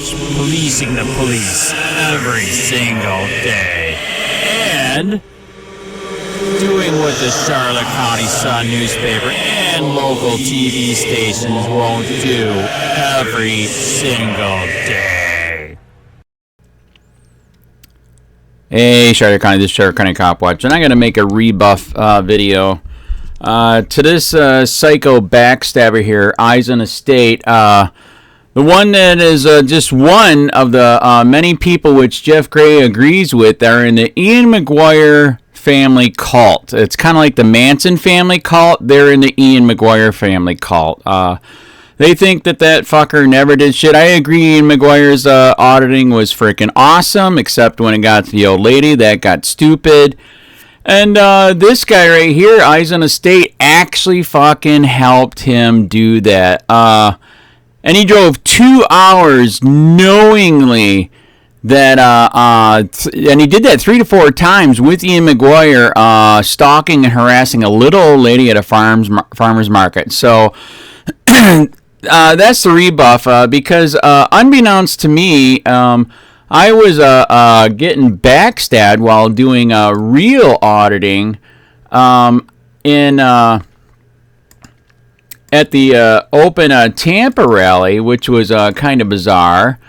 COPWATCH, policing the police every single day. And doing what the Charlotte County Sun newspaper and local TV stations won't do every single day. Hey, Charlotte County, this is Charlotte County COPWATCH, and I'm going to make a rebuff video to this psycho backstabber here, Eyes on the State. The one that is just one of the many people which Jeff Gray agrees with that are in the Ian Mcguire family cult. It's kind of like the Manson family cult. They're in the Ian Mcguire family cult. They think that fucker never did shit. I agree Ian Mcguire's auditing was freaking awesome, except when it got to the old lady. That got stupid. And this guy right here, Eyes on the State, actually fucking helped him do that. And he drove 2 hours knowingly that, and he did that 3 to 4 times with Ian Mcguire, stalking and harassing a little old lady at a farmer's market. So that's the rebuff, because unbeknownst to me, I was getting backstabbed while doing real auditing at the open Tampa rally, which was kind of bizarre.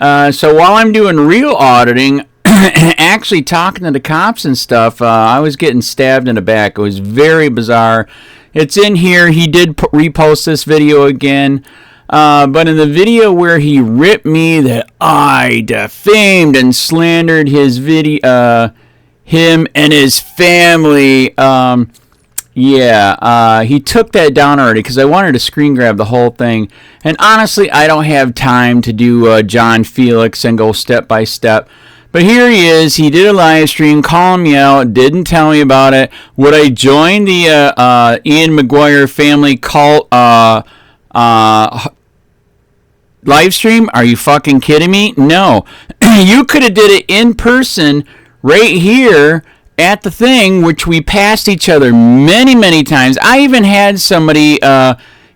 So while I'm doing real auditing, actually talking to the cops and stuff, I was getting stabbed in the back. It was very bizarre. It's in here. He did repost this video again. But in the video where he ripped me that I defamed and slandered his video, him and his family, he took that down already because I wanted to screen grab the whole thing. And honestly, I don't have time to do John Felix and go step by step. But here he is. He did a live stream, calling me out, didn't tell me about it. Would I join the Ian Mcguire family cult live stream? Are you fucking kidding me? No. You could have did it in person right here at the thing, which we passed each other many, many times. I even had somebody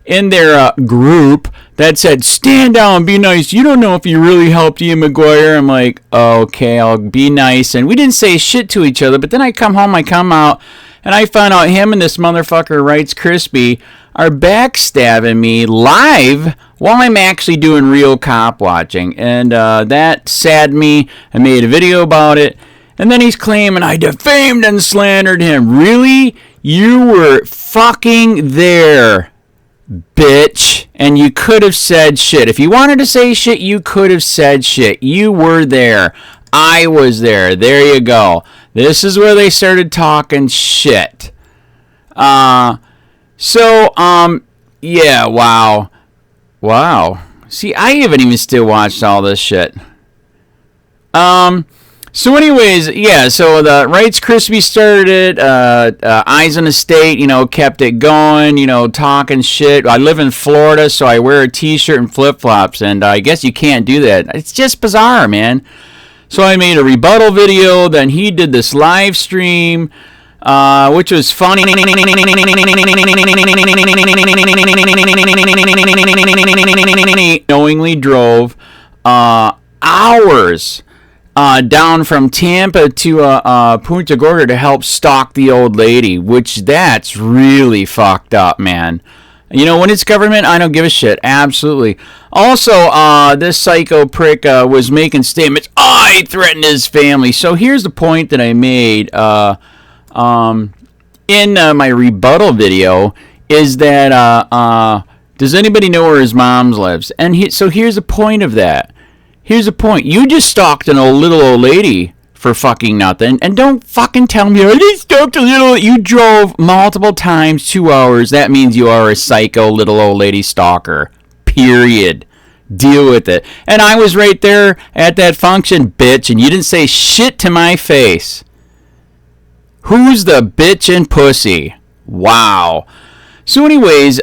in their group that said, stand down, be nice. You don't know if you really helped Ian Mcguire. I'm like, okay, I'll be nice. And we didn't say shit to each other. But then I come home, I come out, and I found out him and this motherfucker, Wrights Crispy, are backstabbing me live while I'm actually doing real cop watching. And that saddened me. I made a video about it. And then he's claiming I defamed and slandered him. Really? You were fucking there, bitch. And you could have said shit. If you wanted to say shit, you could have said shit. You were there. I was there. There you go. This is where they started talking shit. Yeah, wow. Wow. See, I haven't even still watched all this shit. So anyways, yeah, so the Wrights Crispy started it, Eyes on the State, kept it going, talking shit. I live in Florida, so I wear a t-shirt and flip-flops, and I guess you can't do that. It's just bizarre, man. So I made a rebuttal video, then he did this live stream, which was funny. Knowingly drove hours down from Tampa to Punta Gorda to help stalk the old lady, which that's really fucked up, man. When it's government, I don't give a shit. Absolutely. Also, this psycho prick was making statements. I threatened his family. So here's the point that I made in my rebuttal video is that does anybody know where his mom lives? And so here's the point of that. Here's the point. You just stalked an little old lady for fucking nothing. And don't fucking tell me, I just stalked a little... You drove multiple times 2 hours. That means you are a psycho little old lady stalker. Period. Deal with it. And I was right there at that function, bitch, and you didn't say shit to my face. Who's the bitch and pussy? Wow. So anyways,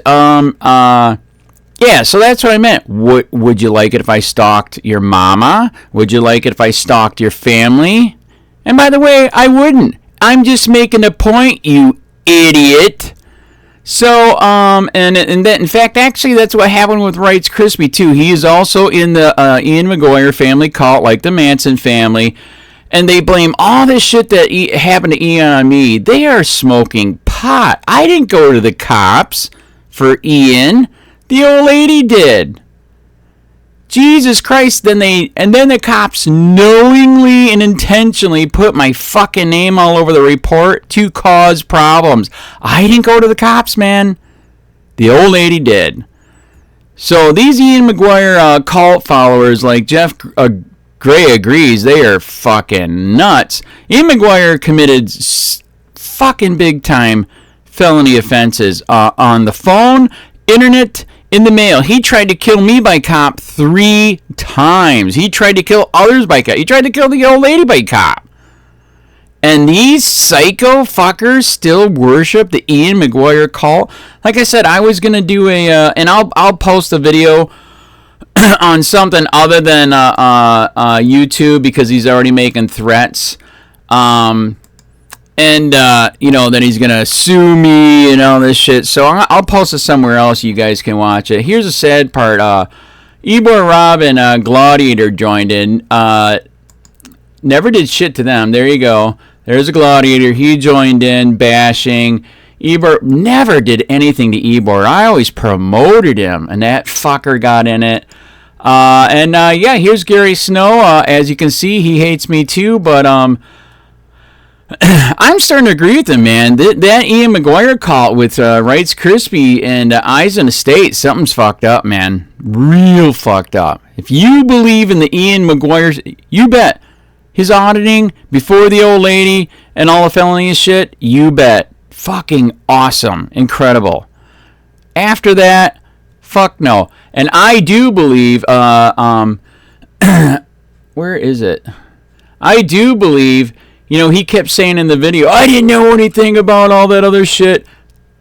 yeah, so that's what I meant. Would you like it if I stalked your mama? Would you like it if I stalked your family? And by the way, I wouldn't. I'm just making a point, you idiot. So, and that, in fact, actually, that's what happened with Rice Krispie, too. He is also in the Ian Mcguire family cult, like the Manson family. And they blame all this shit that happened to Ian on me. They are smoking pot. I didn't go to the cops for Ian. The old lady did. Jesus Christ, then the cops knowingly and intentionally put my fucking name all over the report to cause problems. I didn't go to the cops, man. The old lady did. So these Ian Mcguire cult followers, like Jeff Gray agrees, they are fucking nuts. Ian Mcguire committed fucking big time felony offenses on the phone, internet, in the mail. He tried to kill me by cop 3 times. He tried to kill others by cop. He tried to kill the old lady by cop. And these psycho fuckers still worship the Ian Mcguire cult. Like I said, I was gonna do and I'll post a video on something other than YouTube, because he's already making threats. And, then he's going to sue me and all this shit. So I'll post it somewhere else. You guys can watch it. Here's the sad part. Ebor Rob and Gladiator joined in. Never did shit to them. There you go. There's a Gladiator. He joined in bashing. Ebor never did anything to Ebor. I always promoted him, and that fucker got in it. Here's Gary Snow. As you can see, he hates me too, but I'm starting to agree with him, man. That Ian Mcguire cult with Rice Krispie and Eisen Estate, something's fucked up, man. Real fucked up. If you believe in the Ian Mcguire, you bet. His auditing before the old lady and all the felony shit, you bet. Fucking awesome. Incredible. After that, fuck no. And I do believe, where is it? I do believe, he kept saying in the video, I didn't know anything about all that other shit.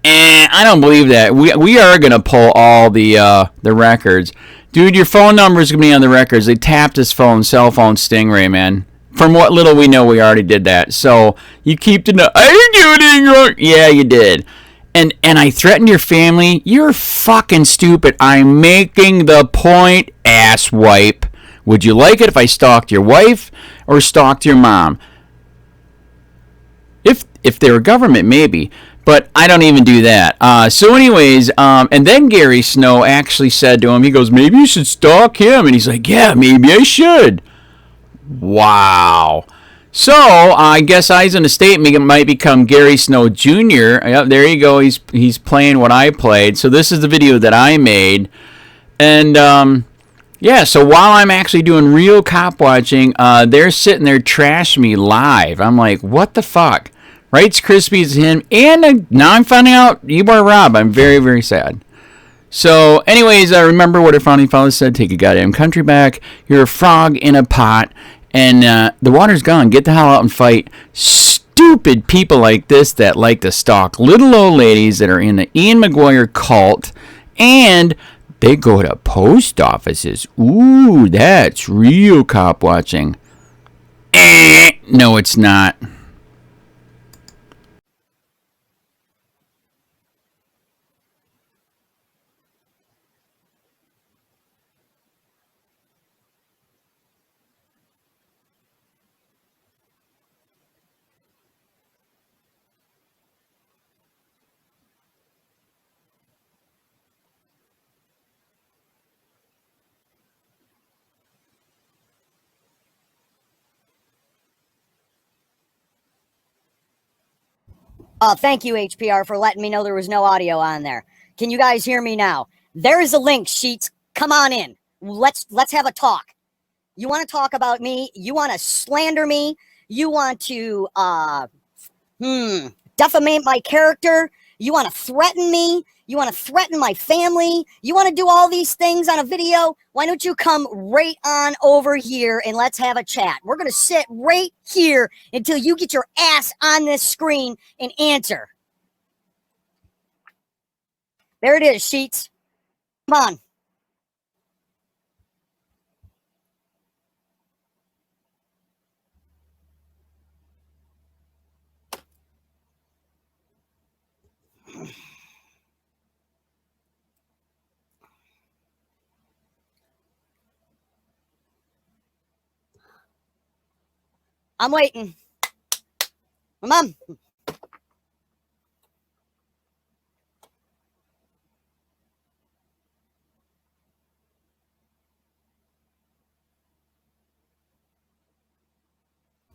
I don't believe that. We are going to pull all the records. Dude, your phone number is going to be on the records. They tapped his cell phone Stingray, man. From what little we know, we already did that. So you keep to know, I didn't do anything wrong. Yeah, you did. And I threatened your family. You're fucking stupid. I'm making the point, asswipe. Would you like it if I stalked your wife or stalked your mom? If they were government, maybe. But I don't even do that. And then Gary Snow actually said to him, he goes, maybe you should stalk him. And he's like, yeah, maybe I should. Wow. So I guess Eisen Estate might become Gary Snow Jr. Yep, there you go. He's playing what I played. So this is the video that I made. And so while I'm actually doing real cop watching, they're sitting there trashing me live. I'm like, what the fuck? Rice Krispie is him, and now I'm finding out Ebor Rob. I'm very, very sad. So, anyways, I remember what our founding fathers said: take a goddamn country back. You're a frog in a pot, and the water's gone. Get the hell out and fight. Stupid people like this that like to stalk little old ladies that are in the Ian Mcguire cult, and they go to post offices. Ooh, that's real cop watching. No, it's not. Thank you, HPR, for letting me know there was no audio on there. Can you guys hear me now? There is a link, Sheets. Come on in. Let's have a talk. You want to talk about me? You want to slander me? You want to defamate my character? You want to threaten me? You want to threaten my family? You want to do all these things on a video? Why don't you come right on over here and let's have a chat? We're going to sit right here until you get your ass on this screen and answer. There it is, Sheets. Come on. I'm waiting. Mom.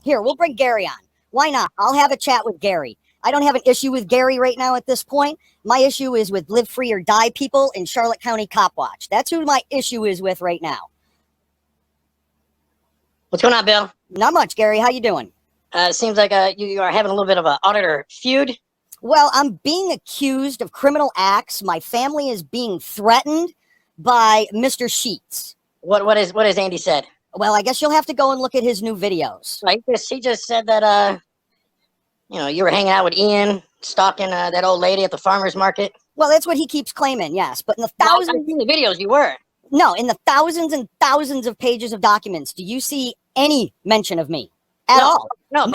Here, we'll bring Gary on. Why not? I'll have a chat with Gary. I don't have an issue with Gary right now at this point. My issue is with Live Free or Die people in Charlotte County COPWATCH. That's who my issue is with right now. What's going on, Bill? Not much, Gary. How you doing? Seems like you are having a little bit of an auditor feud. Well, I'm being accused of criminal acts. My family is being threatened by Mr. Sheets. What is Andy said? Well, I guess you'll have to go and look at his new videos. Right. He just said that you were hanging out with Ian, stalking that old lady at the farmer's market. Well, that's what he keeps claiming, yes. But in the I've thousands, seen the videos you were. no, in the thousands and thousands of pages of documents, do you see any mention of me at all? No,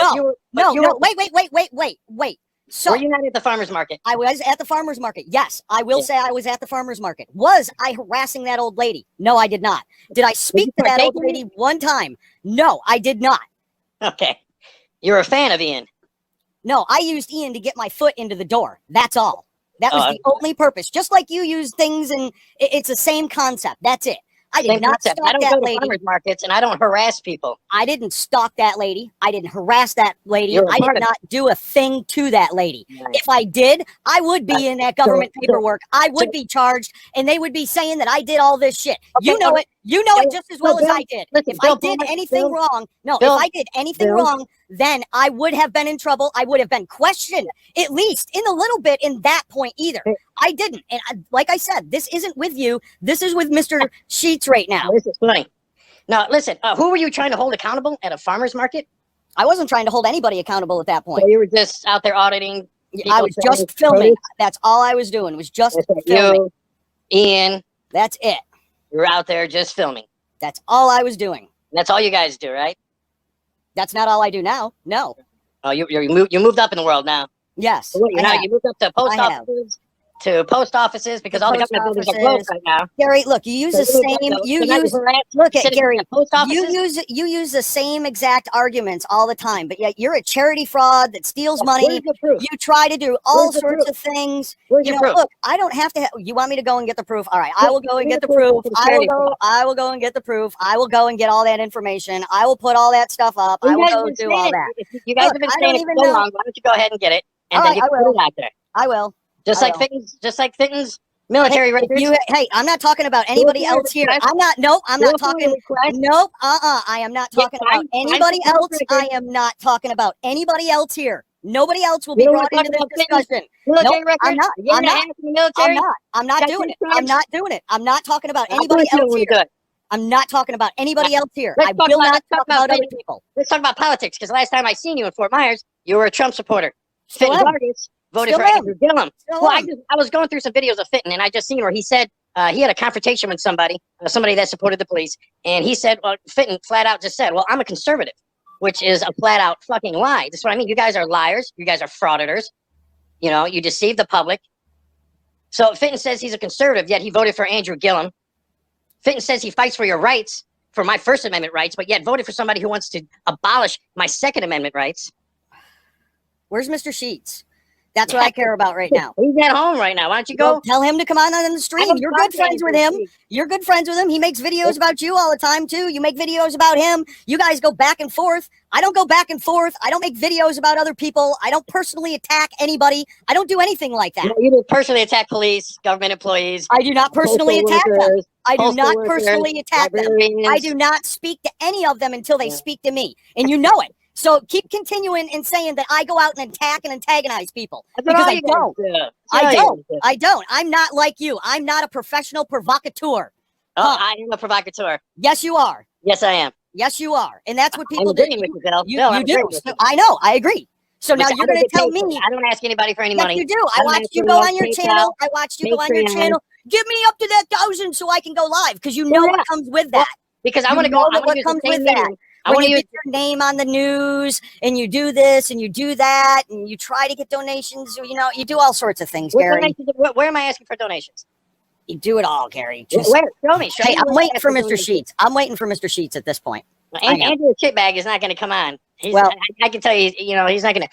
Wait. So were you not at the farmer's market? I was at the farmer's market. Yes, I will say I was at the farmer's market. Was I harassing that old lady? No, I did not. Did I speak to that old lady one time? No, I did not. Okay. You're a fan of Ian. No, I used Ian to get my foot into the door. That's all. That was the only purpose. Just like you use things, and it's the same concept. That's it. I did not stalk I don't that go to lady. farmers markets, and I don't harass people. I didn't stalk that lady. I didn't harass that lady. You're a I part did of not do a thing to that lady. Right. If I did, I would be in that government paperwork. I would be charged, and they would be saying that I did all this shit. You know it. You know it just as well as I did. Listen, If I did anything wrong, if I did anything wrong, then I would have been in trouble. I would have been questioned, at least in a little bit in that point either. I didn't. And like I said, this isn't with you. This is with Mr. Sheets right now. This is funny. Now, listen, who were you trying to hold accountable at a farmer's market? I wasn't trying to hold anybody accountable at that point. So you were just out there auditing? I was just filming. That's all I was doing, was just filming. You, Ian. That's it. You were out there just filming. That's all I was doing. That's all you guys do, right? That's not all I do now. No. Oh, you moved up in the world now. Yes. So you moved up to post offices because all the government buildings are closed right now. Gary, look, you use the same. Look at Gary. You use the same exact arguments all the time, but yet you're a charity fraud that steals money. You try to do all sorts of things. Look, I don't have to. You want me to go and get the proof? All right, I will go and get the proof. I will go and get the proof. I will go and get all that information. I will put all that stuff up. I will go do all that. You guys have been saying it so long. Why don't you go ahead and get it, and then you put it out there? I will. Just like Fitton's military records. Hey, I'm not talking about anybody else here. I'm not talking. Nope. I am not talking about anybody else. I am not talking about anybody else here. Nobody else will be brought into this discussion. Military records? I'm not. I'm not doing it. I'm not doing it. I'm not talking about anybody else here. I'm not talking about anybody else here. I will not talk about other people. Let's talk about politics, because last time I seen you in Fort Myers, you were a Trump supporter. Fitton Vargas voted for Andrew Gillum. Well, I was going through some videos of Fitton, and I just seen where he said he had a confrontation with somebody that supported the police, and he said, well, Fitton flat out just said, well, I'm a conservative, which is a flat out fucking lie. That's what I mean. You guys are liars. You guys are frauditors. You deceive the public. So Fitton says he's a conservative, yet he voted for Andrew Gillum. Fitton says he fights for your rights, for my First Amendment rights, but yet voted for somebody who wants to abolish my Second Amendment rights. Where's Mr. Sheets? That's what I care about right now. He's at home right now. Why don't you go? Tell him to come on the stream. You're good friends with him. You're good friends with him. He makes videos about you all the time, too. You make videos about him. You guys go back and forth. I don't go back and forth. I don't make videos about other people. I don't personally attack anybody. I don't do anything like that. No, you don't personally attack police, government employees. I do not personally attack them. I do not personally attack them. I do not speak to any of them until they speak to me. And you know it. So keep continuing and saying that I go out and attack and antagonize people. Because I don't. I don't. I'm not like you. I'm not a professional provocateur. I am a provocateur. Yes, you are. Yes, I am. Yes, you are. And that's what people do. You do. I know. I agree. So now you're going to tell me. I don't ask anybody for any money. You do. I watched you go on your channel. Give me up to that 1,000 so I can go live, because you know what comes with that. Because I want to go. What comes with that? When you get your name on the news and you do this and you do that and you try to get donations, you do all sorts of things, Gary. Where am I asking for donations? You do it all, Gary. Where? Show me. I'm waiting for Mr. Sheets. I'm waiting for Mr. Sheets at this point. Andrew Chitbag is not going to come on Well, I can tell you, you know, he's not gonna.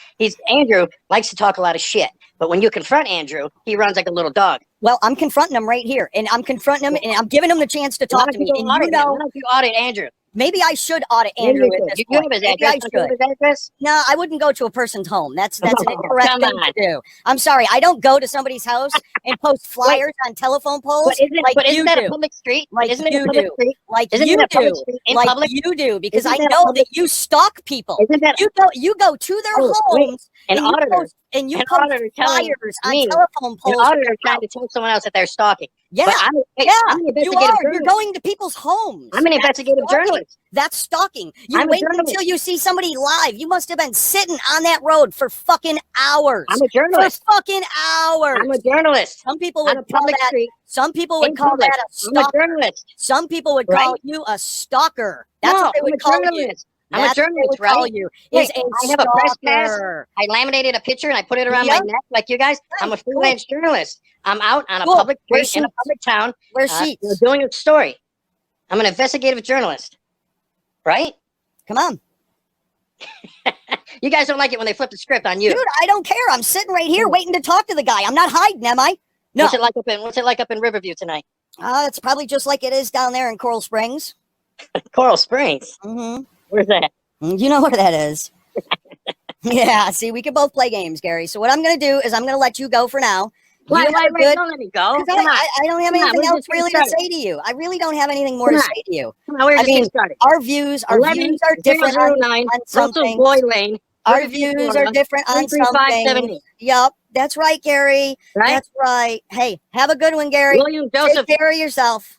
Andrew likes to talk a lot of shit, but when you confront Andrew, he runs like a little dog. well, I'm confronting him right here, and I'm confronting him, and I'm giving him the chance to talk to me. And you know, why don't you audit Andrew? maybe I should audit Andrew at this You point. have his Maybe I address. Don't you should. have his address? No, I wouldn't go to a person's home. That's an Oh, incorrect come thing on. to do. I'm sorry. I don't go to somebody's house and post flyers on telephone poles But isn't that do. a public street? Like Isn't it you a public do. street? Like Isn't you it a public do. street in Like public? you do, because Isn't I that a know public- that you stalk people. Isn't that You go to their Oh, wait. homes An and auditor? you An post auditor telling flyers on me, telephone an poles. auditor trying to tell someone else that they're stalking? Yeah, But I'm an you investigative are. You're journalist. going to people's homes. I'm an That's investigative stalking. journalist. That's stalking. You I'm a wait journalist. until you see somebody live. You must have been sitting on that road for fucking hours. I'm a journalist. For fucking hours. I'm a journalist. Some people On would a call public that. street. Some people would in call public. that a I'm a stalker. journalist. Some people would call Right? you a stalker. That's No, what they I'm would a call you. journalist. I'm a That's what they journalist, would call right? you. Hey, Is a I have a press pass. stalker. I laminated a picture and I put it around my Yep. neck like you guys. I'm a Right, cool. freelance journalist. I'm out on a Cool. public Where's street in a sheets? public town Where's sheets? doing a story. I'm an investigative journalist, right? Come on. You guys don't like it when they flip the script on you. Dude, I don't care. I'm sitting right here waiting to talk to the guy. I'm not hiding, am I? No. What's it like up in Riverview tonight? It's probably just like it is down there in Coral Springs. Coral Springs. Mm-hmm. Where's that? You know where that is. Yeah, see, we can both play games, Gary. So what I'm going to do is I'm going to let you go for now. Why You have a good- don't let me go? 'cause Come on. I don't have Come on, anything we're else just getting really to started. say to you. I really don't have anything more Come to on. say to you. Come on, we're I just mean, getting started. Our views are different on some Russell things. Boyd Lane. Our Riverview, views are Florida, different on some 33578. things. Yep, that's right, Gary. Right? That's right. Hey, have a good one, Gary. William Joseph. Take care of yourself.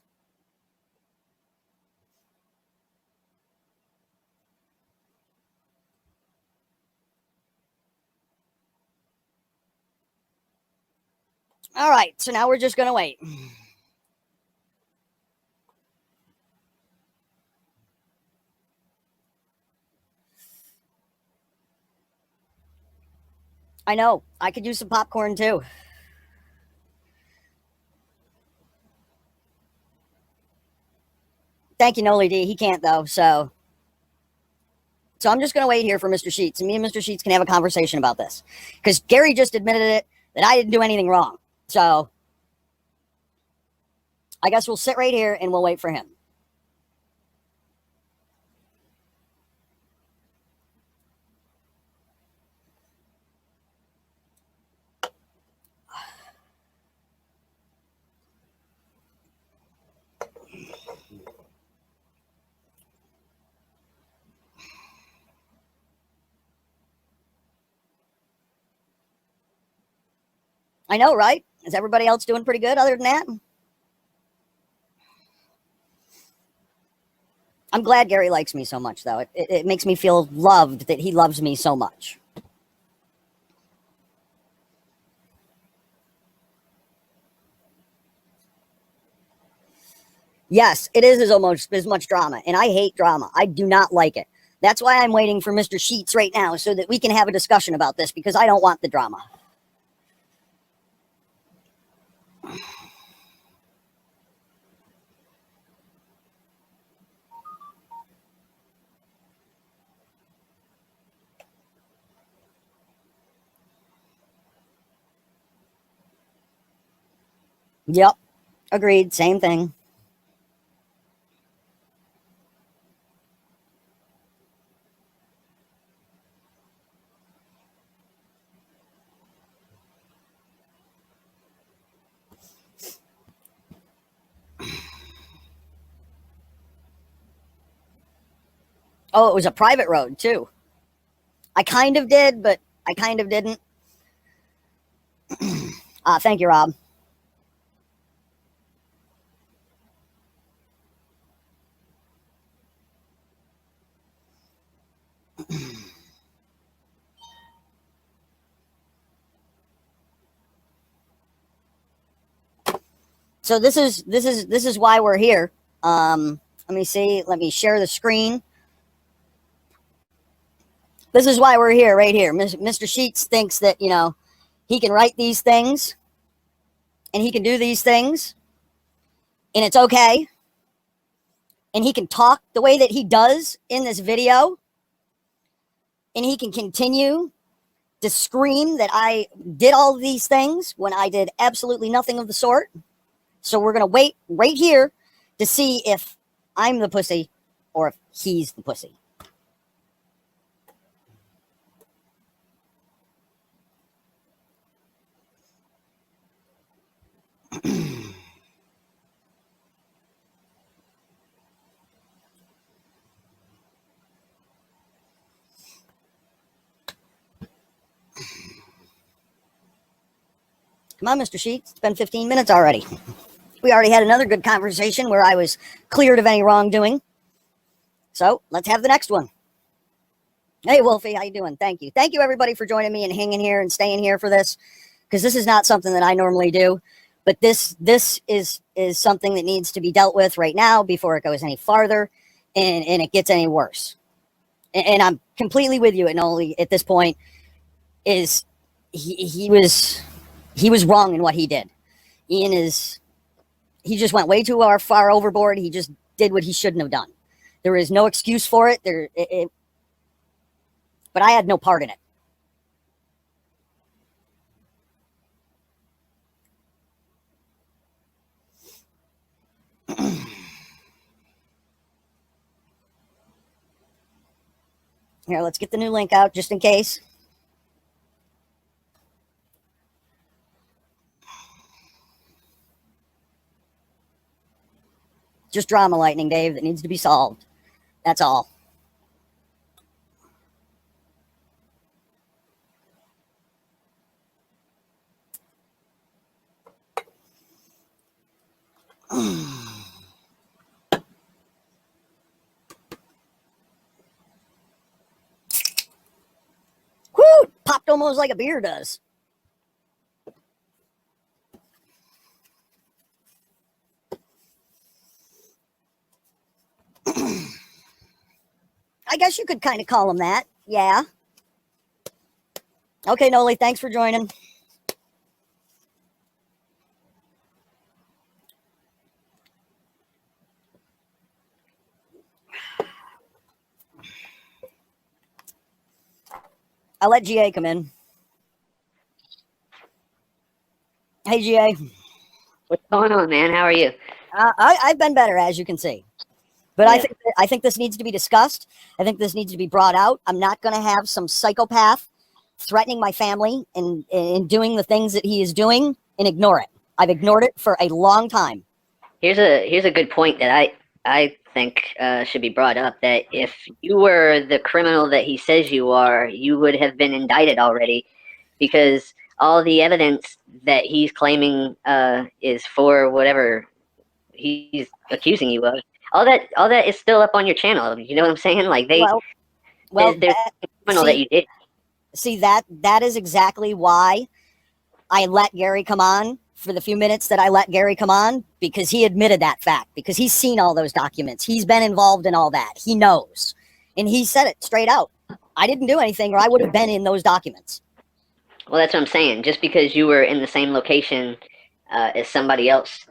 All right, so now we're just going to wait. I know. I could use some popcorn too. Thank you, Noli D. He can't though, so I'm just going to wait here for Mr. Sheets, and me and Mr. Sheets can have a conversation about this, because Gary just admitted it that I didn't do anything wrong. So I guess we'll sit right here and we'll wait for him. I know, right? Is everybody else doing pretty good other than that? I'm glad Gary likes me so much, though. It makes me feel loved that he loves me so much. Yes, it is almost as much drama, and I hate drama. I do not like it. That's why I'm waiting for Mr. Sheets right now, so that we can have a discussion about this, because I don't want the drama. Yep. Agreed. Same thing. Oh, it was a private road too. I kind of did, but I kind of didn't. Thank you, Rob. So this is why we're here. Let me see. Let me share the screen. This is why we're here, right here. Mr. Sheets thinks that, you know, he can write these things and he can do these things and it's okay. And he can talk the way that he does in this video. and he can continue to scream that I did all of these things when I did absolutely nothing of the sort. So we're going to wait right here to see if I'm the pussy or if he's the pussy. Come on, Mr. Sheets. It's been 15 minutes already. We already had another good conversation where I was cleared of any wrongdoing. So let's have the next one. Hey, Wolfie, how you doing? Thank you. Thank you, everybody, for joining me and hanging here and staying here for this, because this is not something that I normally do. But this is something that needs to be dealt with right now before it goes any farther and it gets any worse. And I'm completely with you, and only at this point is he was wrong in what he did. Ian he just went way too far overboard. He just did what he shouldn't have done. There is no excuse for it. But I had no part in it. Here, let's get the new link out just in case. Just drama lightning, Dave, that needs to be solved. That's all. Whoo! Popped almost like a beer does. I guess you could kind of call him that. Yeah. Okay, Noli, thanks for joining. I'll let GA come in. Hey, GA. What's going on, man? How are you? I've been better, as you can see. But yeah. I think this needs to be discussed. I think this needs to be brought out. I'm not going to have some psychopath threatening my family and doing the things that he is doing and ignore it. I've ignored it for a long time. Here's a good point that I think should be brought up, that if you were the criminal that he says you are, you would have been indicted already, because all the evidence that he's claiming is for whatever he's accusing you of. All that is still up on your channel. You know what I'm saying? Like there's criminal that you did. See, that is exactly why I let Gary come on for the few minutes that I let Gary come on, because he admitted that fact, because he's seen all those documents. He's been involved in all that. He knows. And he said it straight out. I didn't do anything, or I would have been in those documents. Well, that's what I'm saying. Just because you were in the same location as somebody else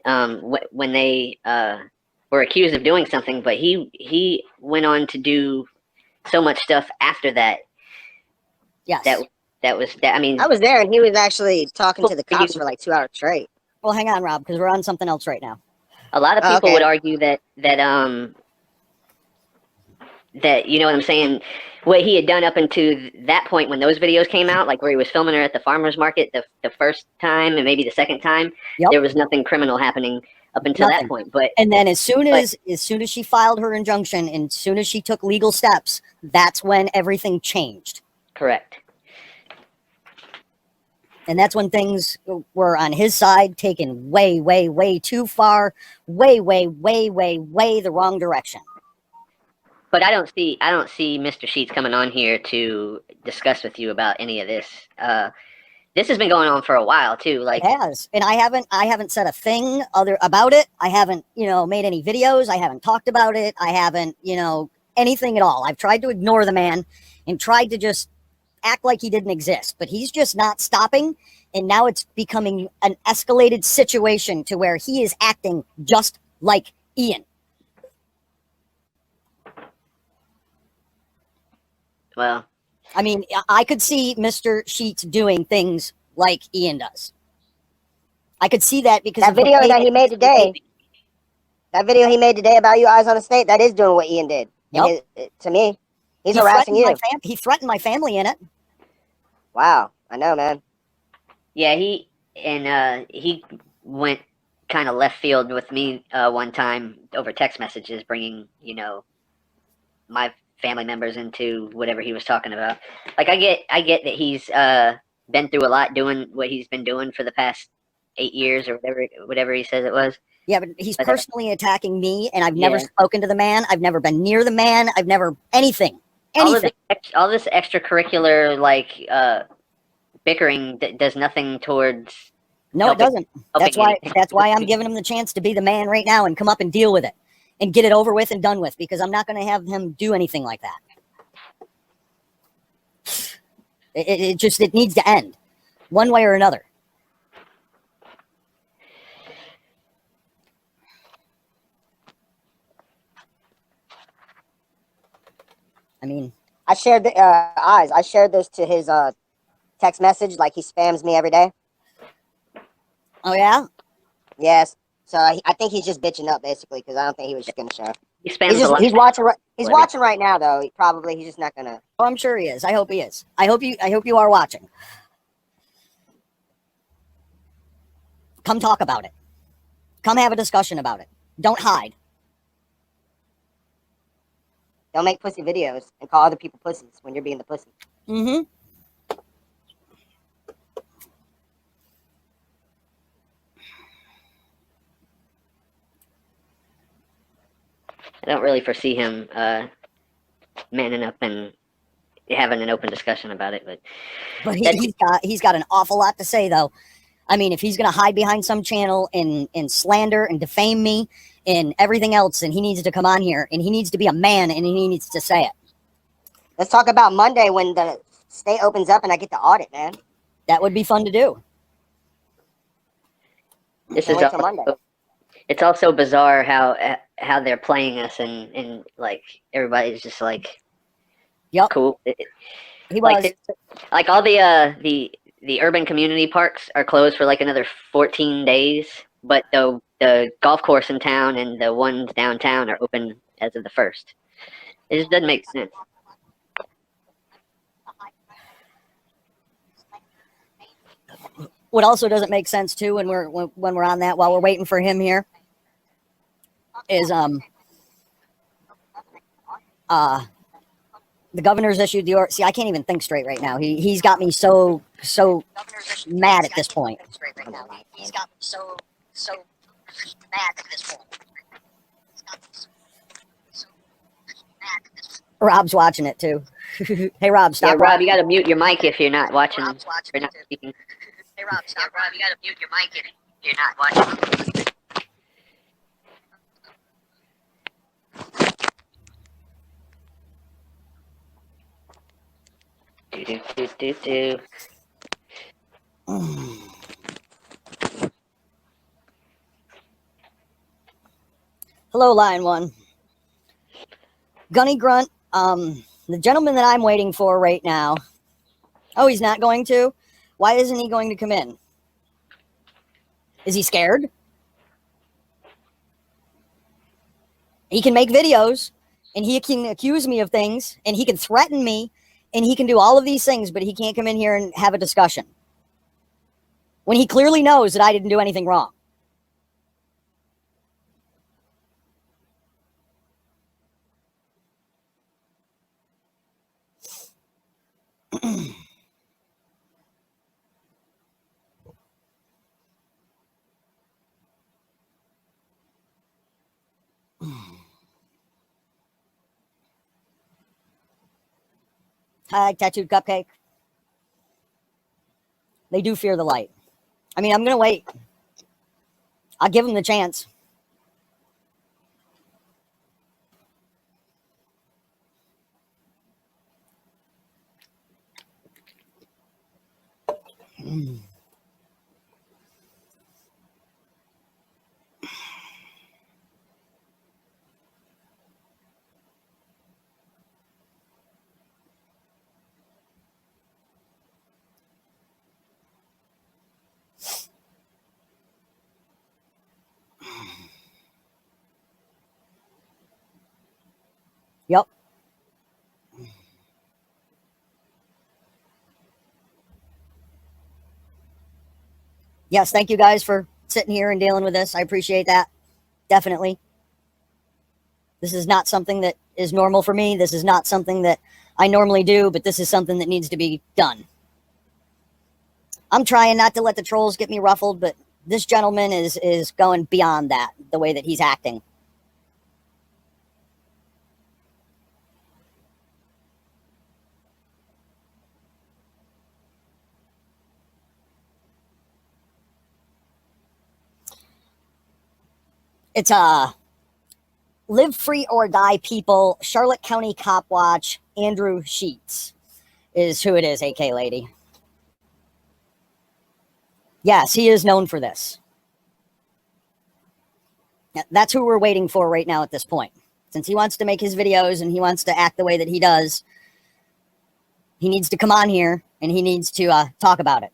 when they were accused of doing something, but he went on to do so much stuff after that. Yes. I mean, I was there, and he was actually talking to the cops for like 2 hours straight. Well, hang on, Rob, because we're on something else right now. A lot of people would argue that you know what I'm saying, what he had done up until that point when those videos came out, like where he was filming her at the farmer's market the first time and maybe the second time, there was nothing criminal happening up until that point. But and then as soon as she filed her injunction and as soon as she took legal steps, that's when everything changed. Correct. And that's when things were on his side taken way, way, way too far, way, way, way, way, way the wrong direction. But I don't see Mr. Sheets coming on here to discuss with you about any of this. This has been going on for a while too. Like it has, and I haven't said a thing about it. I haven't, made any videos. I haven't talked about it. I haven't, anything at all. I've tried to ignore the man and tried to just act like he didn't exist, but he's just not stopping. And now it's becoming an escalated situation to where he is acting just like Ian. Well, I mean, I could see Mr. Sheets doing things like Ian does. I could see that because That of the video way that he made today, that video he made today about you Eyes on the State, that is doing what Ian did. And to me, he's harassing you. He threatened my family in it. Wow, I know, man. yeah, he went kind of left field with me one time over text messages, bringing my family members into whatever he was talking about. Like I get that he's been through a lot doing what he's been doing for the past 8 years or whatever he says it was. Yeah, but he's personally attacking me, and I've never spoken to the man. I've never been near the man. I've never anything. All this extracurricular like bickering that does nothing towards. No, it doesn't. That's why I'm giving him the chance to be the man right now and come up and deal with it and get it over with and done with, because I'm not going to have him do anything like that. It needs to end one way or another. I mean, I shared the Eyes. I shared this to his text message. Like, he spams me every day. Oh yeah. Yes. So I think he's just bitching up basically, because I don't think he was just gonna share. He spams a lot. He's watching. He's watching right now, though. He's just not gonna. Oh, I'm sure he is. I hope he is. I hope you are watching. Come talk about it. Come have a discussion about it. Don't hide. Don't make pussy videos and call other people pussies when you're being the pussy. Mm-hmm. I don't really foresee him manning up and having an open discussion about it, but he's got an awful lot to say, though. I mean, if he's going to hide behind some channel and slander and defame me and everything else, then he needs to come on here and he needs to be a man and he needs to say it. Let's talk about Monday when the state opens up and I get the audit, man. That would be fun to do. This is Monday. It's also bizarre how they're playing us and like everybody's just like, yep, cool. He was like all the urban community parks are closed for like another 14 days, but the golf course in town and the ones downtown are open as of the 1st. It just doesn't make sense. What also doesn't make sense too, when we're on that, while we're waiting for him here, is the governor's issued the order. See, I can't even think straight right now. He's got me so mad at this point. He's got me so mad at this point. Rob's watching it too. Hey Rob, stop. Yeah, Rob, you gotta mute your mic if you're not watching. You're not speaking. Hey Rob, stop. Rob, you gotta mute your mic if you're not watching. Do. Hello, Lion One. Gunny Grunt, the gentleman that I'm waiting for right now. Oh, he's not going to? Why isn't he going to come in? Is he scared? He can make videos, and he can accuse me of things, and he can threaten me, and he can do all of these things, but he can't come in here and have a discussion when he clearly knows that I didn't do anything wrong. Hi, Tattooed Cupcake. They do fear the light. I mean, I'm going to wait. I'll give them the chance. Yep. Yes, thank you guys for sitting here and dealing with this. I appreciate that. Definitely. This is not something that is normal for me. This is not something that I normally do, but this is something that needs to be done. I'm trying not to let the trolls get me ruffled, but this gentleman is going beyond that, the way that he's acting. It's Live Free or Die People, Charlotte County COPWATCH, Andrew Sheets is who it is, AK lady. Yes, he is known for this. That's who we're waiting for right now at this point. Since he wants to make his videos and he wants to act the way that he does, he needs to come on here and he needs to talk about it.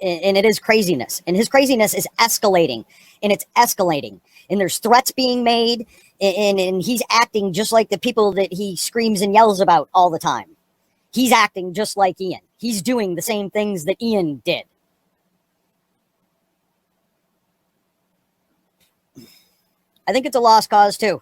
And it is craziness. And his craziness is escalating. And it's escalating. And there's threats being made. And he's acting just like the people that he screams and yells about all the time. He's acting just like Ian. He's doing the same things that Ian did. I think it's a lost cause too.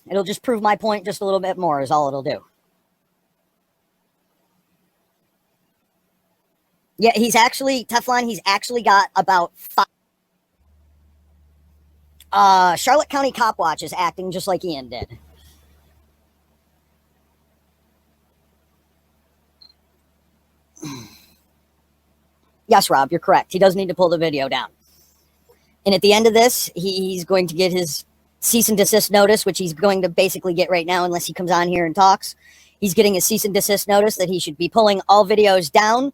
It'll just prove my point just a little bit more is all it'll do. Yeah, he's actually, Teflon, he's actually got about 5. Charlotte County COPWATCH is acting just like Ian did. Yes, Rob, you're correct. He does need to pull the video down. And at the end of this, he's going to get his cease and desist notice, which he's going to basically get right now unless he comes on here and talks. He's getting a cease and desist notice that he should be pulling all videos down.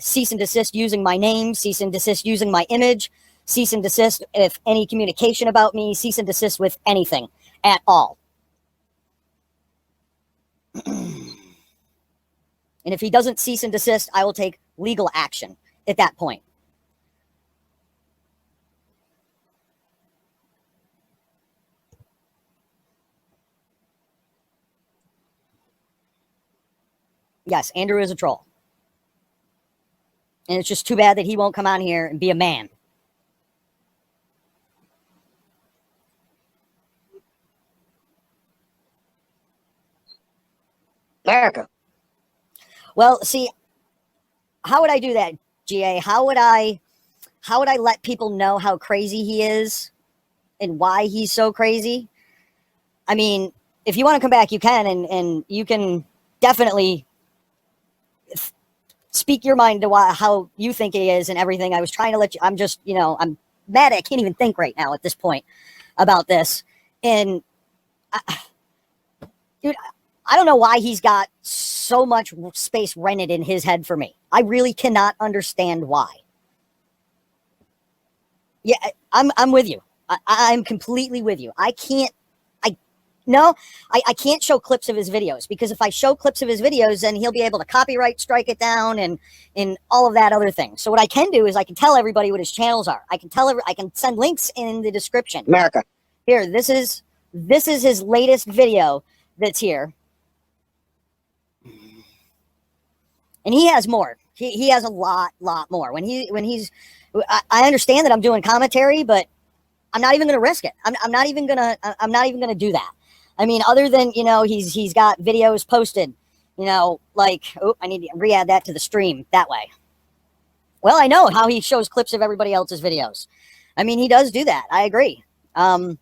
Cease and desist using my name, cease and desist using my image, cease and desist if any communication about me, cease and desist with anything at all. And if he doesn't cease and desist, I will take legal action at that point. Yes, Andrew is a troll. And it's just too bad that he won't come on here and be a man. America. Well, see, how would I do that, GA? How would I let people know how crazy he is and why he's so crazy? I mean, if you want to come back, you can, and you can definitely speak your mind to how you think he is and everything. I was trying to let you, I'm just, I'm mad. I can't even think right now at this point about this. And dude, I don't know why he's got so much space rented in his head for me. I really cannot understand why. Yeah, I'm with you. I'm completely with you. I can't show clips of his videos, because if I show clips of his videos, then he'll be able to copyright strike it down and all of that other thing. So what I can do is I can tell everybody what his channels are. I can send links in the description. America. Here, this is his latest video that's here. And he has more. He has a lot more. When he's, I understand that I'm doing commentary, but I'm not even going to risk it. I'm not even going to do that. I mean, other than, he's got videos posted, like, oh, I need to re-add that to the stream that way. Well, I know how he shows clips of everybody else's videos. I mean, he does do that. I agree. I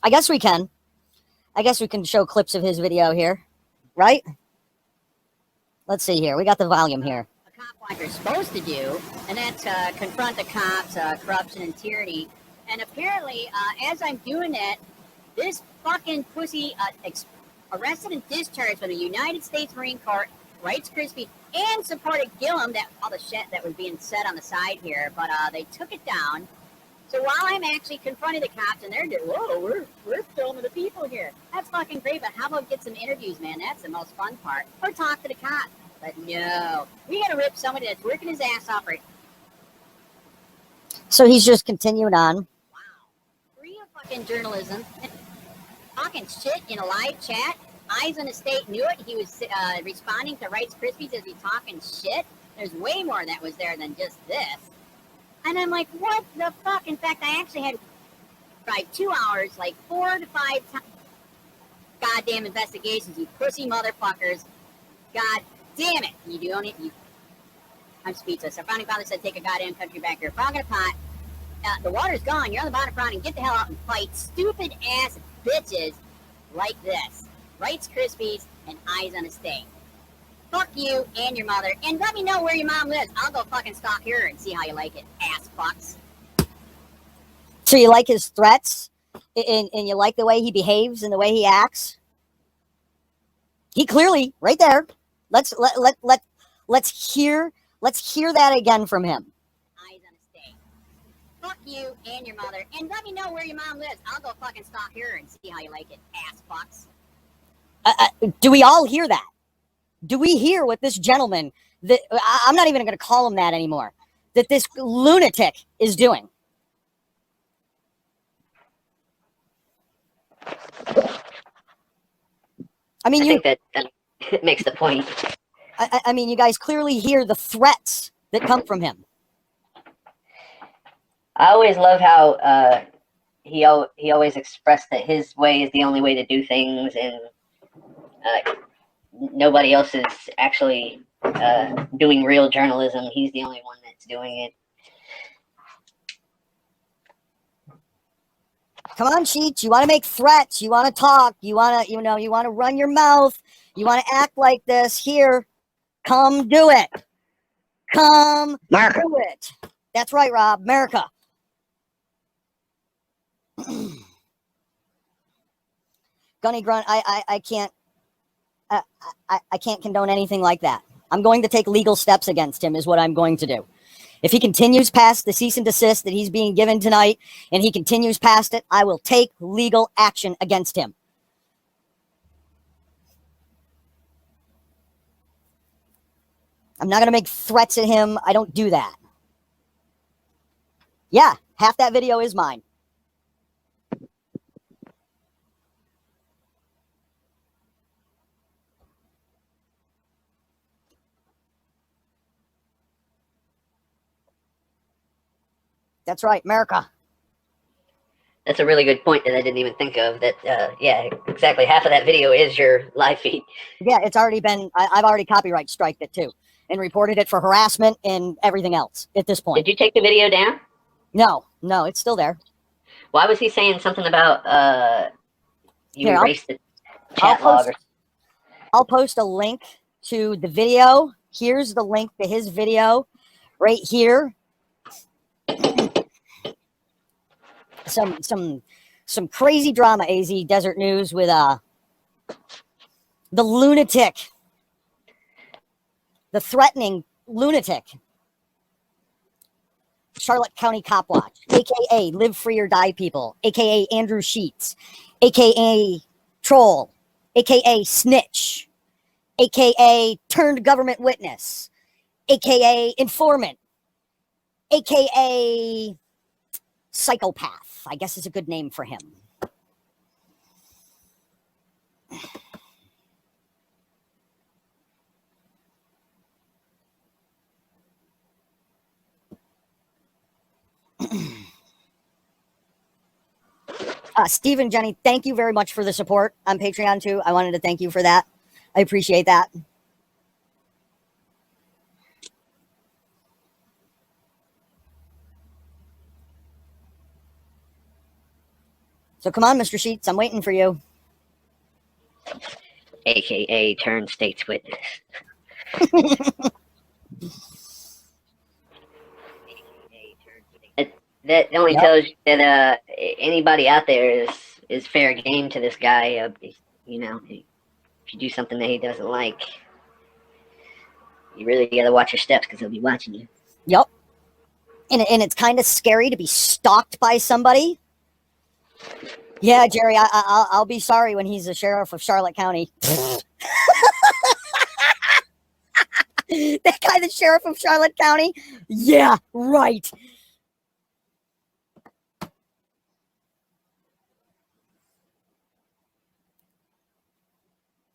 guess we can show clips of his video here, right? Let's see here. We got the volume here. A cop like you're supposed to do, and that's confront the cops, corruption and tyranny. And apparently, as I'm doing that, this fucking pussy arrested and discharged from the United States Marine Corps, Rights Krispy, and supported Gillum, that all the shit that was being said on the side here, but they took it down. So while I'm actually confronting the cops and they're doing, whoa, we're filming the people here. That's fucking great, but how about get some interviews, man? That's the most fun part. Or talk to the cops. But no, we gotta rip somebody that's working his ass off right. So he's just continuing on. Wow. Free of fucking journalism. Talking shit in a live chat. Eyes on the State knew it. He was responding to Rice Krispies as he talking shit. There's way more that was there than just this. And I'm like, what the fuck? In fact, I actually had like 2 hours, like 4 to 5 goddamn investigations, you pussy motherfuckers. God damn it. You doing it? I'm speechless. Our founding father said, take a goddamn country back here. Frog in a pot. The water's gone. You're on the bottom front and get the hell out and fight stupid ass bitches like this. Rice Krispies and Eyes on a State. Fuck you and your mother. And let me know where your mom lives. I'll go fucking stalk her and see how you like it, ass fucks. So you like his threats? And you like the way he behaves and the way he acts? He clearly, right there. Let's hear that again from him. Eyes on a State. Fuck you and your mother. And let me know where your mom lives. I'll go fucking stalk her and see how you like it, ass fucks. Do we all hear that? Do we hear what this gentleman, that I'm not even going to call him that anymore, that this lunatic is doing? I mean, I think that makes the point. I mean, you guys clearly hear the threats that come from him. I always love how he always expressed that his way is the only way to do things, and nobody else is actually doing real journalism. He's the only one that's doing it. Come on, Sheets. You want to make threats. You want to talk. You want to, you want to run your mouth. You want to act like this. Here, come do it. Come America. do it. That's right, Rob. America. Gunny Grunt, I can't. I can't condone anything like that. I'm going to take legal steps against him is what I'm going to do. If he continues past the cease and desist that he's being given tonight, and he continues past it, I will take legal action against him. I'm not going to make threats at him. I don't do that. Yeah, half that video is mine. That's right, America. That's a really good point that I didn't even think of. That, yeah, exactly. Half of that video is your live feed. Yeah, it's already been, I've already copyright striked it too and reported it for harassment and everything else at this point. Did you take the video down? No, it's still there. Why was he saying something about you Here, erased the chat log? I'll post a link to the video. Here's the link to his video right here. Some crazy drama, AZ Desert News, with the lunatic, the threatening lunatic, Charlotte County COPWATCH, aka Live Free or Die People, aka Andrew Sheets, aka Troll, aka Snitch, aka Turned Government Witness, aka Informant, aka Psychopath, I guess is a good name for him. Steve and Jenny, thank you very much for the support on Patreon too. I wanted to thank you for that. I appreciate that. So come on, Mr. Sheets, I'm waiting for you. AKA Turned State's Witness. That only tells you that anybody out there is fair game to this guy. You know, if you do something that he doesn't like, you really got to watch your steps because he'll be watching you. Yep. and it's kind of scary to be stalked by somebody. Yeah, Jerry, I'll be sorry when he's the sheriff of Charlotte County. That guy, the sheriff of Charlotte County? Yeah, right.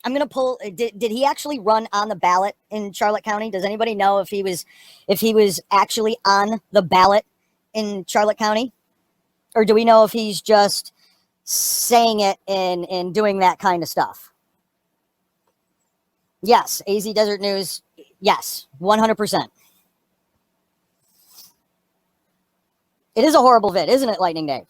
I'm gonna pull. Did he actually run on the ballot in Charlotte County? Does anybody know if he was actually on the ballot in Charlotte County, or do we know if he's just saying it and doing that kind of stuff? Yes, AZ Desert News. Yes, 100%. It is a horrible vid, isn't it, Lightning Dave?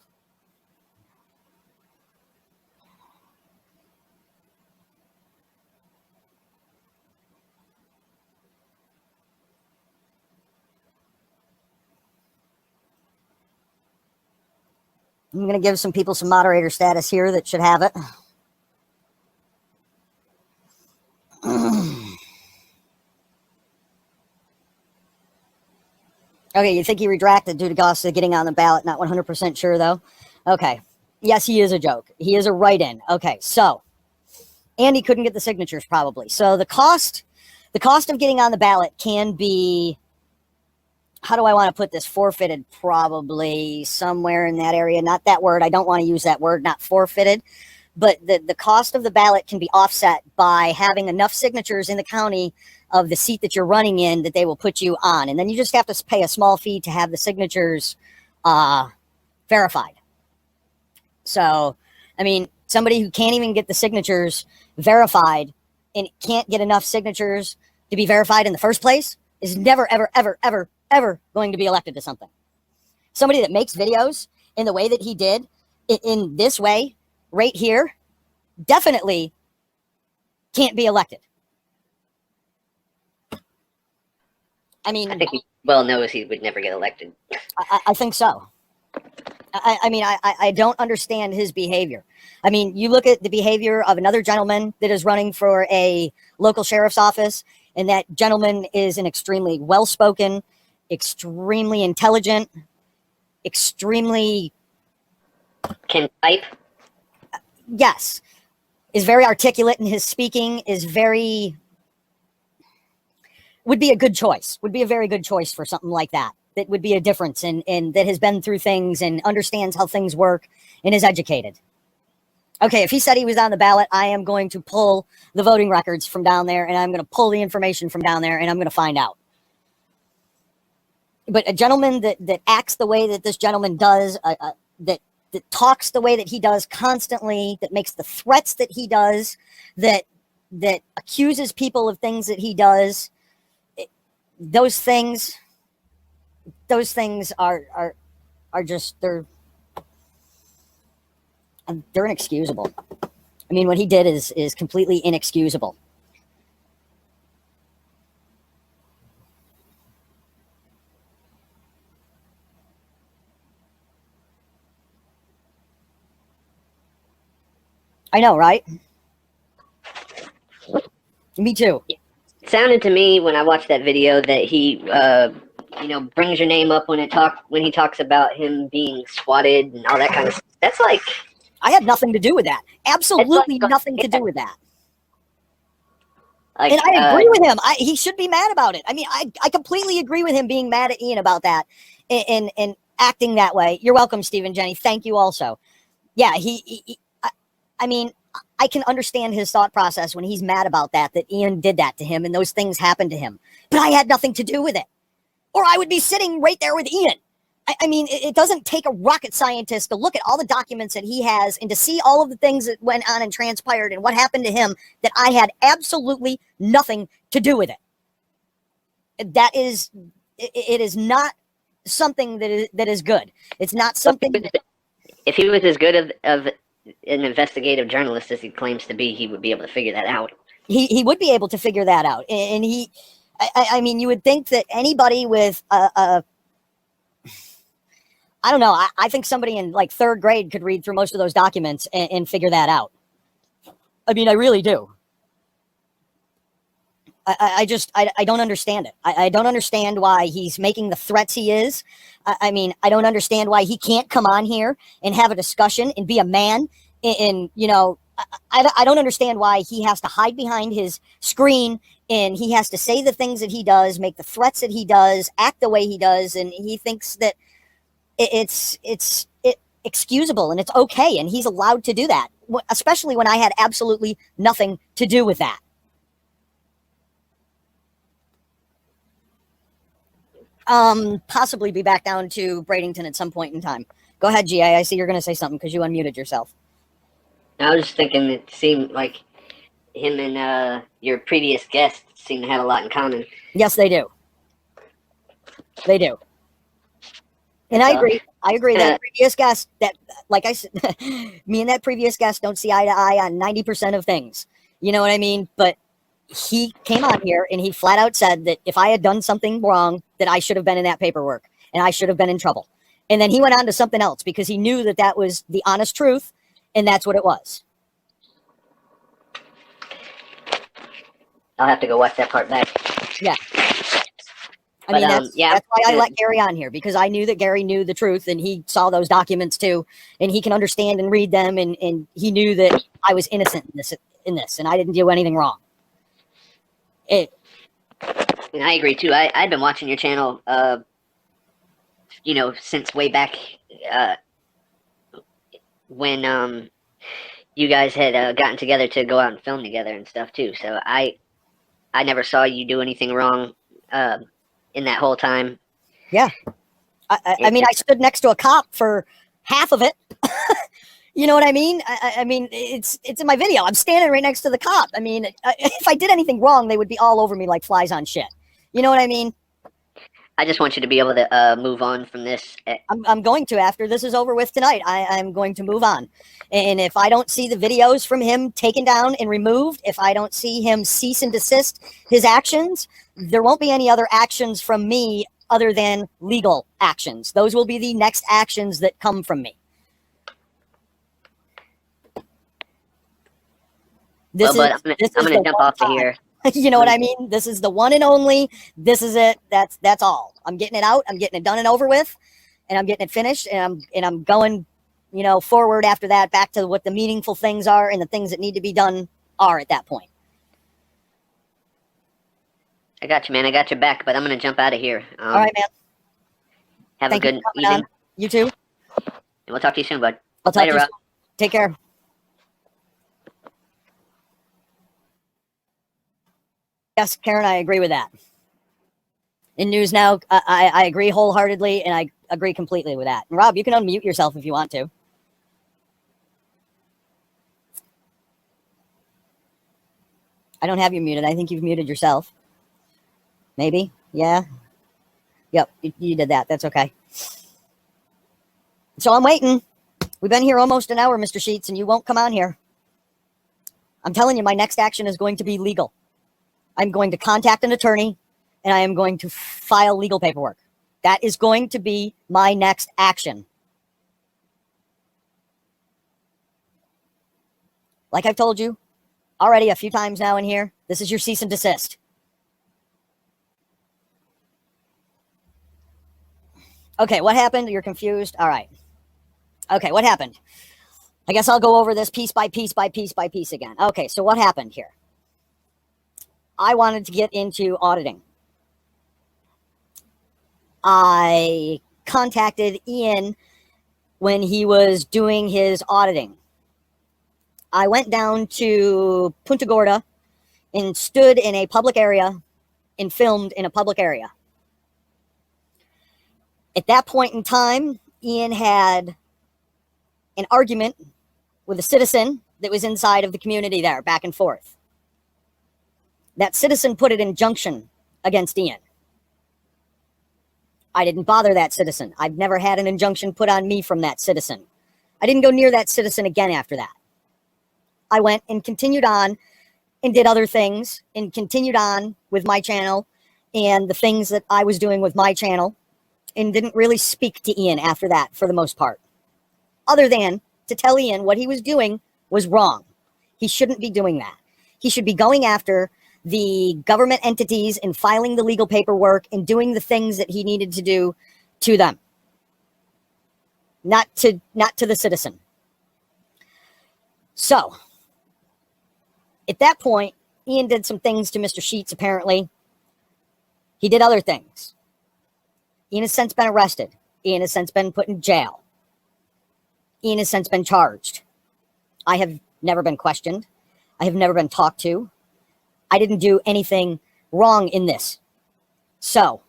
I'm going to give some people some moderator status here that should have it. Okay, you think he retracted due to cost of getting on the ballot? Not 100% sure, though. Okay. Yes, he is a joke. He is a write-in. Okay, so. And he couldn't get the signatures, probably. So the cost of getting on the ballot can be, how do I want to put this? Forfeited, probably somewhere in that area. Not that word. I don't want to use that word, not forfeited. But the cost of the ballot can be offset by having enough signatures in the county of the seat that you're running in that they will put you on. And then you just have to pay a small fee to have the signatures verified. So, I mean, somebody who can't even get the signatures verified and can't get enough signatures to be verified in the first place is never, ever, ever, ever, ever going to be elected to something. Somebody that makes videos in the way that he did, in this way, right here, definitely can't be elected. I mean, I think he well knows he would never get elected. I think so. I mean, I don't understand his behavior. I mean, you look at the behavior of another gentleman that is running for a local sheriff's office, and that gentleman is an extremely well-spoken, extremely intelligent, extremely... Can type? Yes. Is very articulate in his speaking, is very... would be a good choice, would be a very good choice for something like that. That would be a difference and that has been through things and understands how things work and is educated. Okay, if he said he was on the ballot, I am going to pull the voting records from down there, and I'm going to pull the information from down there, and I'm going to find out. But a gentleman that acts the way that this gentleman does, that talks the way that he does constantly, that makes the threats that he does, that accuses people of things that he does, those things are just, they're inexcusable. I mean, what he did is completely inexcusable. I know, right? Me too. It sounded to me when I watched that video that he, brings your name up when he talks about him being swatted and all that kind of stuff. That's like, I had nothing to do with that. Absolutely like, nothing to do with that. Like, and I agree with him. He should be mad about it. I mean, I completely agree with him being mad at Ian about that and acting that way. You're welcome, Stephen, Jenny. Thank you also. Yeah, I mean, I can understand his thought process when he's mad about that Ian did that to him and those things happened to him. But I had nothing to do with it. Or I would be sitting right there with Ian. I mean, it doesn't take a rocket scientist to look at all the documents that he has and to see all of the things that went on and transpired and what happened to him that I had absolutely nothing to do with it. That is, it is not something that is good. It's not something. If he was as good of an investigative journalist as he claims to be, he would be able to figure that out. He would be able to figure that out. And I mean, you would think that anybody with I don't know. I think somebody in like third grade could read through most of those documents and figure that out. I mean, I really do. I don't understand it. I don't understand why he's making the threats he is. I mean, I don't understand why he can't come on here and have a discussion and be a man. And you know, I don't understand why he has to hide behind his screen and he has to say the things that he does, make the threats that he does, act the way he does, and he thinks that it's excusable and it's okay, and he's allowed to do that, especially when I had absolutely nothing to do with that. Possibly be back down to Bradenton at some point in time. Go ahead, GA. I see you're going to say something because you unmuted yourself. I was just thinking it seemed like him and your previous guest seem to have a lot in common. Yes, they do. They do. And I agree. I agree that previous guest, that, like I said, me and that previous guest don't see eye to eye on 90% of things. You know what I mean? But he came on here and he flat out said that if I had done something wrong, that I should have been in that paperwork and I should have been in trouble. And then he went on to something else because he knew that that was the honest truth, and that's what it was. I'll have to go watch that part back. Yeah. I mean, that's why I let Gary on here, because I knew that Gary knew the truth and he saw those documents too, and he can understand and read them, and he knew that I was innocent in this and I didn't do anything wrong. And I agree too. I've been watching your channel, you know, since way back when you guys had gotten together to go out and film together and stuff too. So I never saw you do anything wrong in that whole time. Yeah. I mean, I stood next to a cop for half of it. You know what I mean? I mean, it's in my video. I'm standing right next to the cop. I mean, if I did anything wrong, they would be all over me like flies on shit. You know what I mean? I just want you to be able to move on from this. I'm going to, after this is over with tonight, I'm going to move on. And if I don't see the videos from him taken down and removed, if I don't see him cease and desist his actions, there won't be any other actions from me other than legal actions. Those will be the next actions that come from me. I'm going to jump off of here. You know what I mean? This is the one and only. This is it. That's all. I'm getting it out. I'm getting it done and over with, and I'm getting it finished. And I'm going, you know, forward after that, back to what the meaningful things are and the things that need to be done are at that point. I got you, man. I got your back, but I'm going to jump out of here. All right, man. Have a good evening. You too. And we'll talk to you soon, bud. I'll talk to you soon. Take care. Yes, Karen, I agree with that. In News Now, I agree wholeheartedly, and I agree completely with that. And Rob, you can unmute yourself if you want to. I don't have you muted. I think you've muted yourself. Maybe. Yeah. Yep, you did that. That's okay. So I'm waiting. We've been here almost an hour, Mr. Sheets, and you won't come on here. I'm telling you, my next action is going to be legal. I'm going to contact an attorney, and I am going to file legal paperwork. That is going to be my next action. Like I've told you already a few times now in here, this is your cease and desist. Okay, what happened? You're confused? All right. Okay, what happened? I guess I'll go over this piece by piece by piece by piece again. Okay, so what happened here? I wanted to get into auditing. I contacted Ian when he was doing his auditing. I went down to Punta Gorda and stood in a public area and filmed in a public area. At that point in time, Ian had an argument with a citizen that was inside of the community there, back and forth. That citizen put an injunction against Ian. I didn't bother that citizen. I've never had an injunction put on me from that citizen. I didn't go near that citizen again after that. I went and continued on and did other things and continued on with my channel and the things that I was doing with my channel, and didn't really speak to Ian after that for the most part, other than to tell Ian what he was doing was wrong. He shouldn't be doing that. He should be going after the government entities in filing the legal paperwork and doing the things that he needed to do to them. Not to the citizen. So, at that point, Ian did some things to Mr. Sheets, apparently. He did other things. Ian has since been arrested. Ian has since been put in jail. Ian has since been charged. I have never been questioned. I have never been talked to. I didn't do anything wrong in this. So,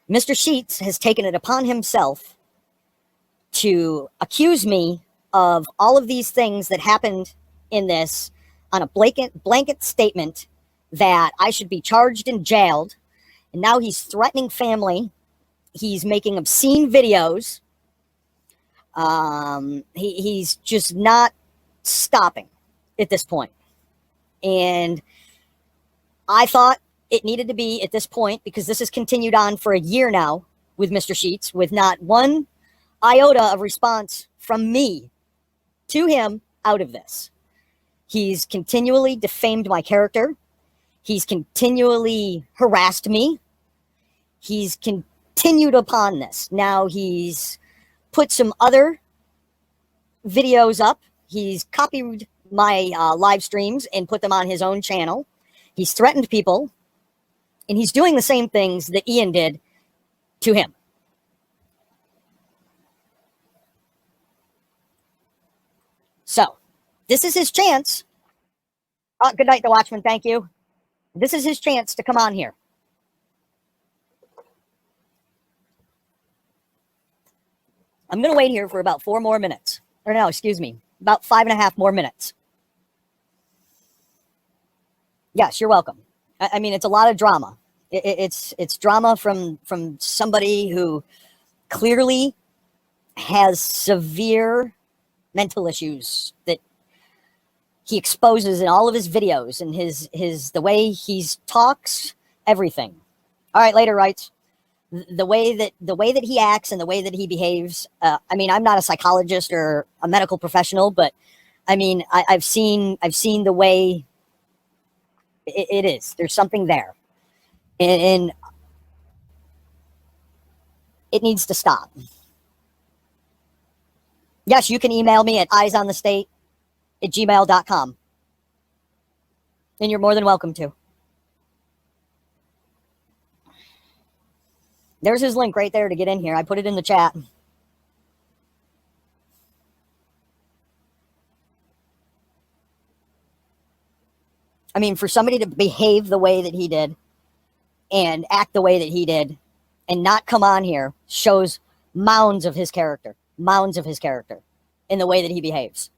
Mr. Sheets has taken it upon himself to accuse me of all of these things that happened in this on a blanket statement that I should be charged and jailed. And now he's threatening family. He's making obscene videos. He's just not stopping at this point. And I thought it needed to be at this point, because this has continued on for a year now with Mr. Sheets, with not one iota of response from me to him out of this. He's continually defamed my character. He's continually harassed me. He's continued upon this. Now he's put some other videos up. He's copied my live streams and put them on his own channel. He's threatened people. And he's doing the same things that Ian did to him. So, this is his chance. Good night, the Watchman. Thank you. This is his chance to come on here. I'm going to wait here for about 4 more minutes. Or no, excuse me, about 5.5 more minutes. Yes, you're welcome. I mean, it's a lot of drama. It's drama from somebody who clearly has severe mental issues that he exposes in all of his videos and his the way he talks, everything. All right, later writes the way that he acts and the way that he behaves. I mean, I'm not a psychologist or a medical professional, but I mean, I've seen the way it is. There's something there, and it needs to stop. Yes, you can email me at eyesonthestate@gmail.com. And you're more than welcome to. There's his link right there to get in here. I put it in the chat. I mean, for somebody to behave the way that he did and act the way that he did and not come on here shows mounds of his character. Mounds of his character in the way that he behaves.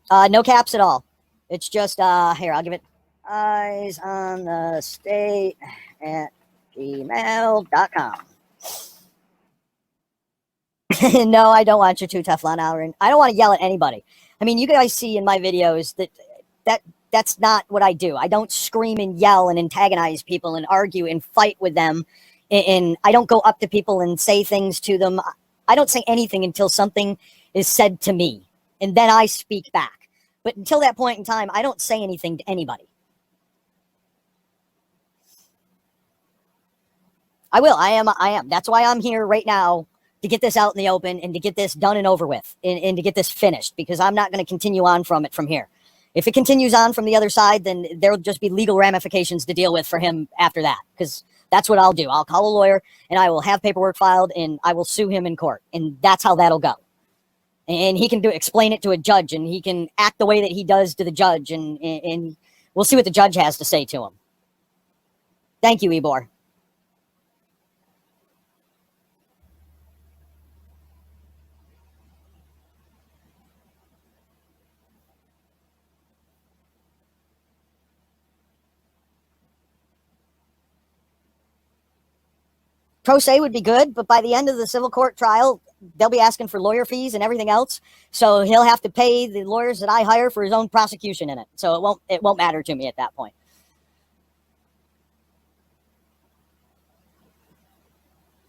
No caps at all. It's just, here, I'll give it eyes on the state at gmail.com. No, I don't want you to, Teflon Aaron. I don't want to yell at anybody. I mean, you guys see in my videos that's not what I do. I don't scream and yell and antagonize people and argue and fight with them. And I don't go up to people and say things to them. I don't say anything until something is said to me, and then I speak back. But until that point in time, I don't say anything to anybody. I will. I am. That's why I'm here right now, to get this out in the open and to get this done and over with, and to get this finished, because I'm not going to continue on from it from here. If it continues on from the other side, then there'll just be legal ramifications to deal with for him after that, because that's what I'll do. I'll call a lawyer and I will have paperwork filed and I will sue him in court. And that's how that'll go. And he can explain it to a judge, and he can act the way that he does to the judge. And we'll see what the judge has to say to him. Thank you, Ebor. Pro se would be good, but by the end of the civil court trial, they'll be asking for lawyer fees and everything else. So he'll have to pay the lawyers that I hire for his own prosecution in it. So it won't matter to me at that point.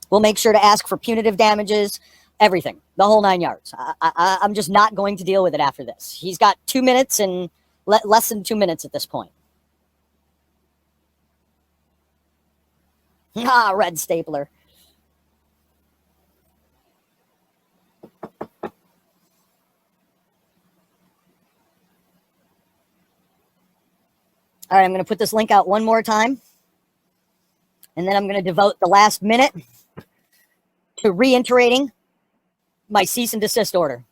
We'll make sure to ask for punitive damages, everything, the whole 9 yards. I'm just not going to deal with it after this. He's got 2 minutes and less than 2 minutes at this point. Ah, red stapler. All right, I'm going to put this link out one more time. And then I'm going to devote the last minute to reiterating my cease and desist order.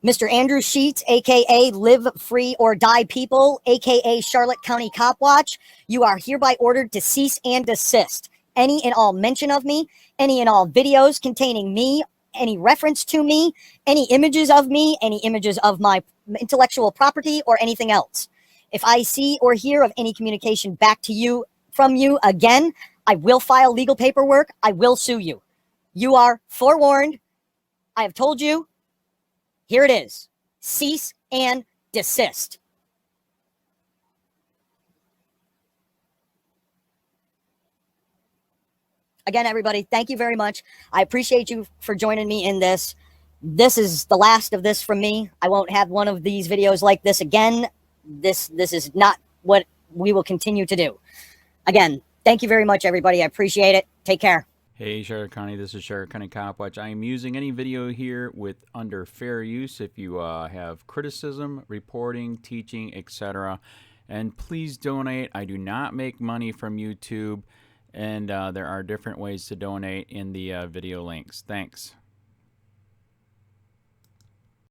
Mr. Andrew Sheets, a.k.a. Live Free or Die People, a.k.a. Charlotte County COPWATCH, you are hereby ordered to cease and desist any and all mention of me, any and all videos containing me, any reference to me, any images of me, any images of my intellectual property, or anything else. If I see or hear of any communication back to you, from you again, I will file legal paperwork. I will sue you. You are forewarned. I have told you. Here it is. Cease and desist. Again, everybody, thank you very much. I appreciate you for joining me in this. This is the last of this from me. I won't have one of these videos like this again. This is not what we will continue to do. Again, thank you very much, everybody. I appreciate it. Take care. Hey, Charlotte County, this is Charlotte County COPWATCH. I am using any video here with under fair use if you have criticism, reporting, teaching, etc. And please donate. I do not make money from YouTube, and there are different ways to donate in the video links. Thanks.